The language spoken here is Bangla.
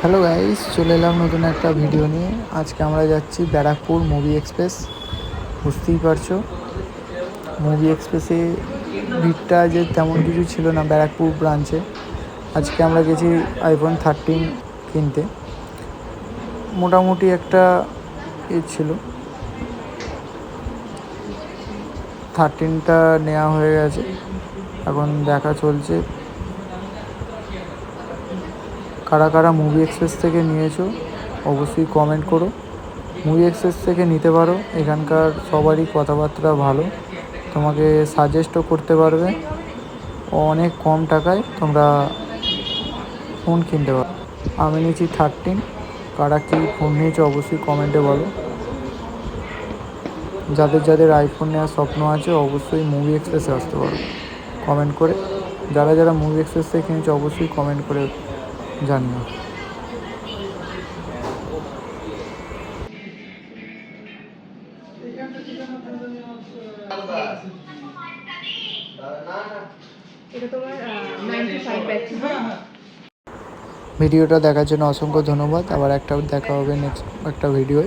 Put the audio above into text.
হ্যালো গাইস, চলে এলাম নতুন একটা ভিডিও নিয়ে। আজকে আমরা যাচ্ছি ব্যারাকপুর মুভি এক্সপ্রেস। বুঝতেই পারছো মুভি এক্সপ্রেসে ভিড়টা যে তেমন কিছু ছিল না ব্যারাকপুর ব্রাঞ্চে। আজকে আমরা গেছি আইফোন 13 কিনতে। মোটামুটি একটা ছিল, 13টা নেওয়া হয়ে গেছে, এখন দেখা চলছে। কারা কারা মুভি এক্সপ্রেস থেকে নিয়েছো অবশ্যই কমেন্ট করো। মুভি এক্সপ্রেস থেকে নিতে পারো, এখানকার সবারই কথাবার্তা ভালো, তোমাকে সাজেস্টও করতে পারবে। অনেক কম টাকায় তোমরা ফোন কিনতে পারো। আমি নিয়েছি 13। কারা কী ফোন নিয়েছো অবশ্যই কমেন্টে বলো। যাদের যাদের আইফোন নেওয়ার স্বপ্ন আছে অবশ্যই মুভি এক্সপ্রেসে আসতে পারো কমেন্ট করে। যারা যারা মুভি এক্সপ্রেস থেকে কিনেছো অবশ্যই কমেন্ট করে জানিও। ভিডিওটা দেখার জন্য অসংখ্য ধন্যবাদ। আবার দেখা হবে নেক্সট একটা ভিডিওয়।